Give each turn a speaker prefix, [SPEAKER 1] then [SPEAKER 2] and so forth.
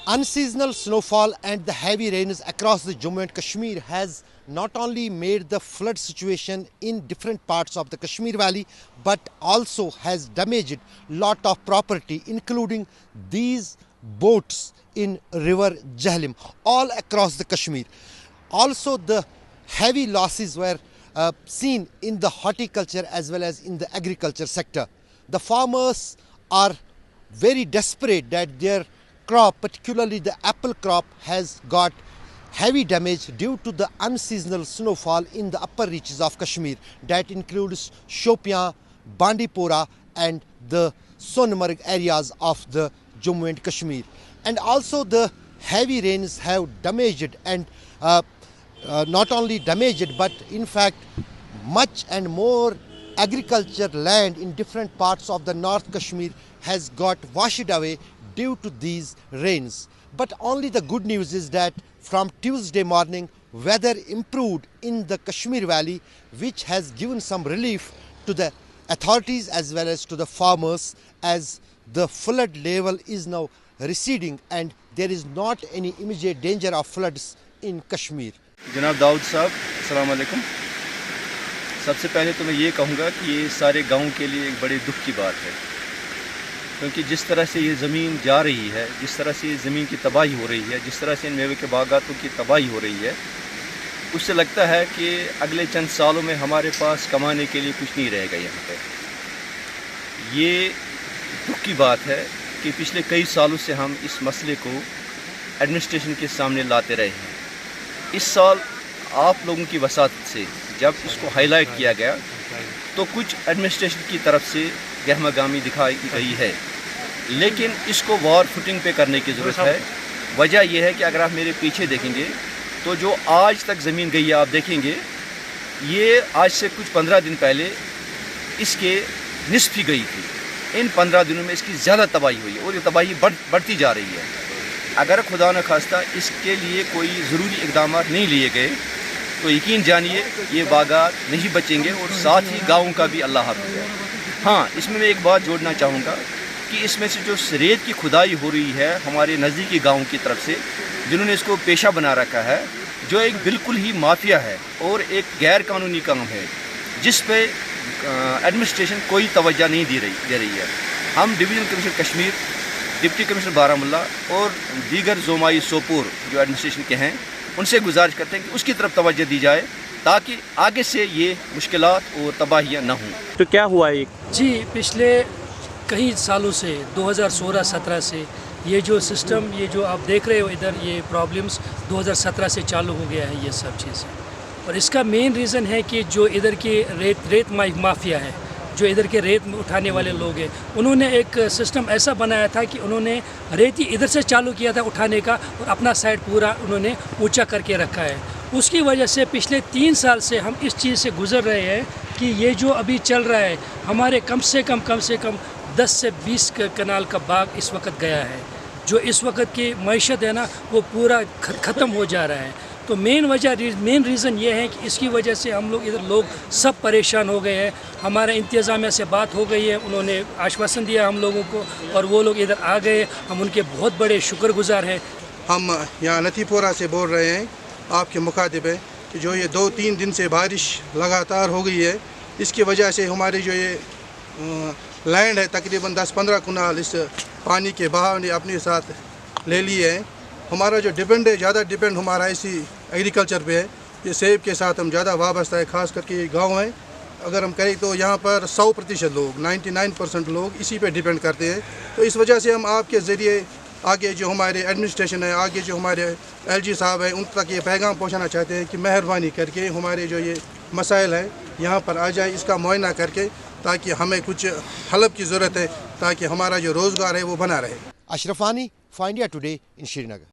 [SPEAKER 1] Unseasonal snowfall and the heavy rains across the Jammu and Kashmir has not only made the flood situation in different parts of the Kashmir Valley, but also has damaged lot of property, including these boats in river Jhelum all across the Kashmir. Also, the heavy losses were seen in the horticulture as well as in the agriculture sector. The farmers are very desperate that their crop, particularly the apple crop, has got heavy damage due to the unseasonal snowfall in the upper reaches of Kashmir. That includes Shopian, Bandipora and the Sonmarg areas of the Jammu and Kashmir. And also the heavy rains have damaged and not only damaged but in fact much and more agriculture land in different parts of the North Kashmir has got washed away due to these rains. But only the good news is that from Tuesday morning weather improved in the Kashmir Valley, which has given some relief to the authorities as well as to the farmers, as the flood level is now receding and there is not any immediate danger of floods in Kashmir.
[SPEAKER 2] जनाब दाऊद साहब अस्सलाम वालेकुम। सबसे पहले तो मैं ये कहूँगा कि ये सारे गांव के लिए एक बड़े दुख की बात है, क्योंकि जिस तरह से ये ज़मीन जा रही है, जिस तरह से ये ज़मीन की तबाही हो रही है, जिस तरह से इन मेवे के बागातों की तबाही हो रही है, उससे लगता है कि अगले चंद सालों में हमारे पास कमाने के लिए कुछ नहीं रहेगा यहाँ पर। ये दुख की बात है कि पिछले कई सालों से हम इस मसले को एडमिनिस्ट्रेशन के सामने लाते रहे हैं। इस साल आप लोगों की वसात से जब इसको हाईलाइट किया गया तो कुछ एडमिनिस्ट्रेशन की तरफ से गहमागामी दिखाई गई है, लेकिन इसको वॉर फुटिंग पे करने की ज़रूरत है। वजह यह है कि अगर आप मेरे पीछे देखेंगे तो जो आज तक ज़मीन गई है, आप देखेंगे ये आज से कुछ 15 दिन पहले इसके निस्फ ही गई थी। इन 15 दिनों में इसकी ज़्यादा तबाही हुई है और ये तबाही बढ़ती जा रही है। अगर खुदा न खास्ता इसके लिए कोई ज़रूरी इक़दाम नहीं लिए गए तो यकीन जानिए ये बागात नहीं बचेंगे और साथ ही गाँव का भी अल्लाह हाफ़िज़ है। हाँ, इसमें मैं एक बात जोड़ना चाहूँगा कि इसमें से जो रेत की खुदाई हो रही है हमारे नज़दीकी गाँव की तरफ से, जिन्होंने इसको पेशा बना रखा है, जो एक बिल्कुल ही माफिया है और एक गैर कानूनी काम है जिस पे एडमिनिस्ट्रेशन कोई तवज्जो नहीं दे रही है। हम division commissioner Kashmir, deputy commissioner Baramulla और दीगर ज़ोमाई सोपोर जो एडमिनिस्ट्रेशन के हैं, उनसे गुजारिश करते हैं कि उसकी तरफ तवज्जो दी जाए ताकि आगे से ये मुश्किलात और तबाहियाँ न हों।
[SPEAKER 3] तो क्या हुआ ये?
[SPEAKER 4] जी, पिछले कई सालों से 2016-17 से ये जो सिस्टम, ये जो आप देख रहे हो इधर, ये प्रॉब्लम्स 2017 से चालू हो गया है ये सब चीज़ें। और इसका मेन रीज़न है कि जो इधर की रेत माफिया है, जो इधर के रेत उठाने वाले लोग हैं, उन्होंने एक सिस्टम ऐसा बनाया था कि उन्होंने रेत ही इधर से चालू किया था उठाने का और अपना साइड पूरा उन्होंने ऊंचा करके रखा है। उसकी वजह से पिछले 3 साल से हम इस चीज़ से गुज़र रहे हैं कि ये जो अभी चल रहा है, हमारे कम से कम 10 से 20 कनाल का बाग इस वक्त गया है। जो इस वक्त की मईशत है ना, वो पूरा ख़त्म हो जा रहा है। तो मेन रीज़न ये है कि इसकी वजह से हम लोग इधर लोग सब परेशान हो गए हैं। हमारे इंतज़ामिया से बात हो गई है, उन्होंने आश्वासन दिया हम लोगों को और वो लोग इधर आ गए। हम उनके बहुत बड़े शुक्रगुजार हैं।
[SPEAKER 5] हम यहाँ नथीपोरा से बोल रहे हैं आपके मुखातिब है कि जो ये 2-3 दिन से बारिश लगातार हो गई है, इसकी वजह से हमारी जो ये लैंड है तकरीबन 10-15 कनाल इस पानी के बहाव ने अपने साथ ले लिए हैं। हमारा जो ज़्यादा डिपेंड हमारा इसी एग्रीकल्चर पे है। ये सेब के साथ हम ज़्यादा वाबस्ता है, ख़ास करके ये गाँव है। अगर हम करें तो यहाँ पर 100% लोग, 99% लोग इसी पे डिपेंड करते हैं। तो इस वजह से हम आपके ज़रिए आगे जो हमारे एडमिनिस्ट्रेशन है, आगे जो हमारे LG साहब हैं, उन तक ये पैगाम पहुँचाना चाहते हैं कि मेहरबानी करके हमारे जो ये मसाइल हैं यहाँ पर आ जाए, इसका मुआयना करके, ताकि हमें कुछ हलब की ज़रूरत है ताकि हमारा जो रोज़गार है वो बना रहे।
[SPEAKER 1] Ashraf Ani, for India Today in Srinagar.